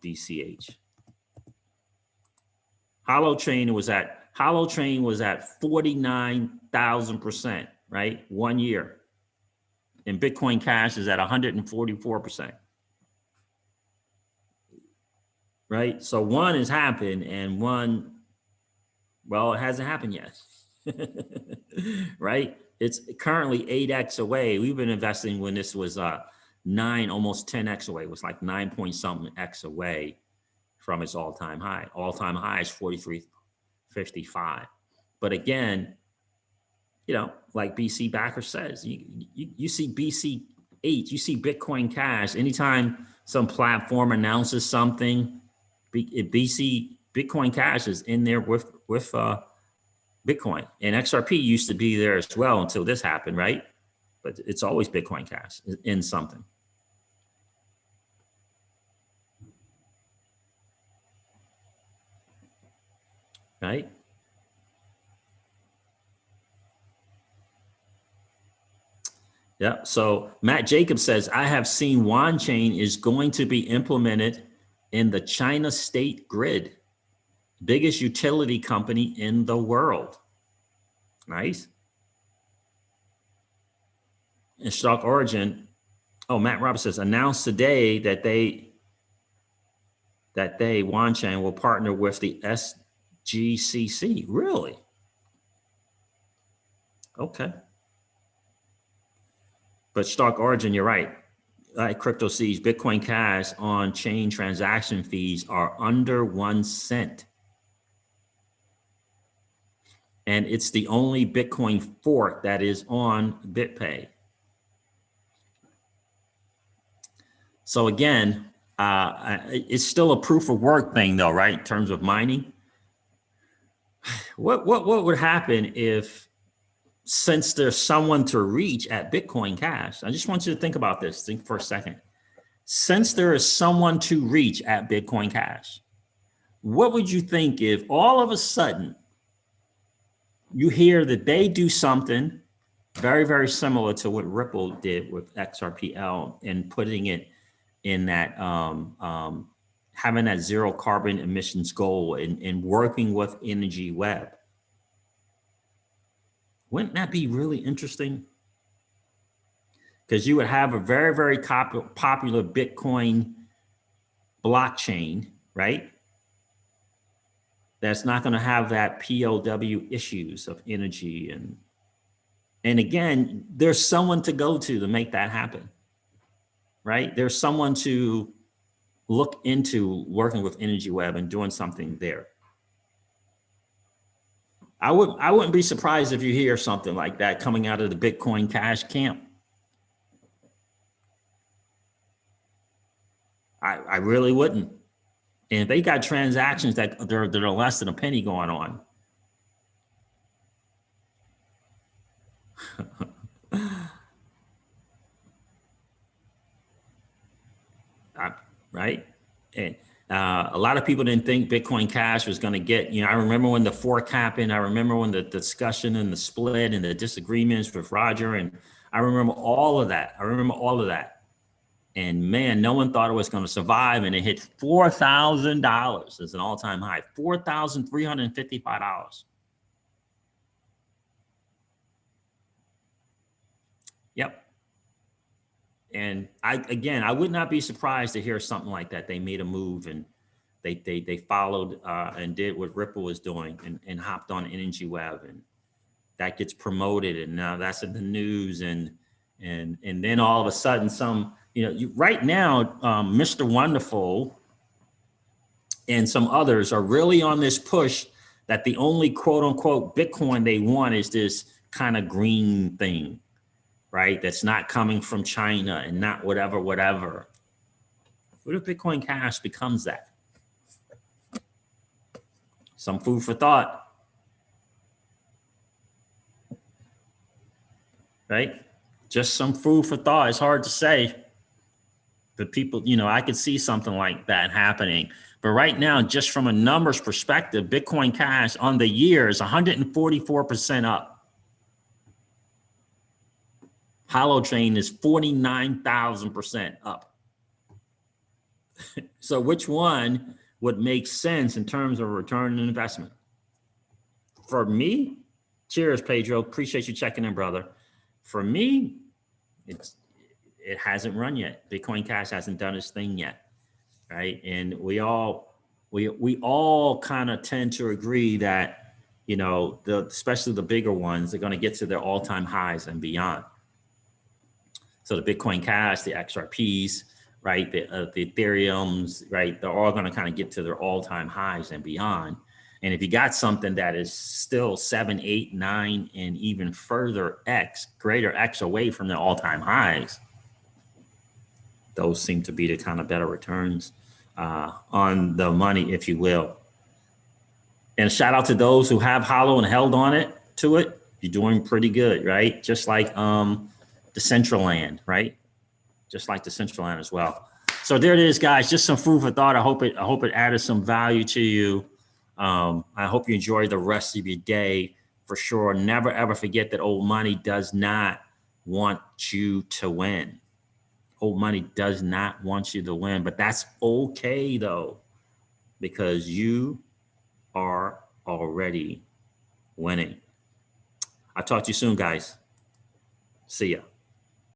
BCH. Holochain was at 49,000%, right? 1 year. And Bitcoin Cash is at 144%. Right? So one has happened and one, well, it hasn't happened yet. Right? It's currently 8x away. We've been investing when this was 9, almost 10x away. It was like 9 point something x away from its all-time high. All-time high is 43.55. But again, you know, like BC Backer says, you see BC8, you see Bitcoin Cash. Anytime some platform announces something, Bitcoin Cash is in there with Bitcoin. And XRP used to be there as well until this happened, right? But it's always Bitcoin Cash in something. Right? Yeah. So Matt Jacobs says, I have seen Wanchain is going to be implemented in the China state grid, biggest utility company in the world. Nice. And Stock Origin, oh, Matt Roberts says, announced today that they Wanchain will partner with the SGCC. Really? Okay. But Stock Origin, you're right. Like Crypto Sees, Bitcoin Cash on chain transaction fees are under 1 cent. And it's the only Bitcoin fork that is on BitPay. So again, it's still a proof of work thing though, right? In terms of mining. What would happen if, since there's someone to reach at Bitcoin Cash, I just want you to think about this, think for a second. Since there is someone to reach at Bitcoin Cash, what would you think if all of a sudden you hear that they do something very, very similar to what Ripple did with XRPL and putting it in that, having that zero carbon emissions goal and working with Energy Web? Wouldn't that be really interesting? Because you would have a very, very popular Bitcoin blockchain, right? That's not going to have that POW issues of energy. And again, there's someone to go to make that happen, right? There's someone to look into working with Energy Web and doing something there. I wouldn't be surprised if you hear something like that coming out of the Bitcoin Cash camp. I really wouldn't. And if they got transactions that are less than a penny going on, right? And a lot of people didn't think Bitcoin Cash was going to get, you know, I remember when the fork happened. I remember when the discussion and the split and the disagreements with Roger. And I remember all of that. And man, no one thought it was going to survive. And it hit $4,000 as an all-time high, $4,355. Yep. And I would not be surprised to hear something like that. They made a move and they followed and did what Ripple was doing and hopped on Energy Web, and that gets promoted, and now that's in the news, and then all of a sudden some, you know, right now, Mr. Wonderful and some others are really on this push that the only quote unquote Bitcoin they want is this kind of green thing, right? That's not coming from China and not whatever. What if Bitcoin Cash becomes that? Some food for thought, right? Just some food for thought. It's hard to say, but people, you know, I could see something like that happening. But right now, just from a numbers perspective, Bitcoin Cash on the year is 144% up. Holo Chain is 49,000% up. So which one would make sense in terms of return on investment? For me, cheers, Pedro. Appreciate you checking in, brother. For me, it hasn't run yet. Bitcoin Cash hasn't done its thing yet, right? And we all kind of tend to agree that, you know, especially the bigger ones are going to get to their all-time highs and beyond. So the Bitcoin Cash, the XRPs, right, the Ethereums, right, they're all going to kind of get to their all-time highs and beyond. And if you got something that is still 7, 8, 9, and even further greater X away from their all-time highs, those seem to be the kind of better returns on the money, if you will. And shout out to those who have Holo and held on to it. You're doing pretty good, right? Just like the Decentraland, right? Just like the Decentraland as well. So there it is, guys. Just some food for thought. I hope it added some value to you. I hope you enjoy the rest of your day for sure. Never ever forget that old money does not want you to win. Old money does not want you to win, but that's okay though, because you are already winning. I'll talk to you soon, guys. See ya.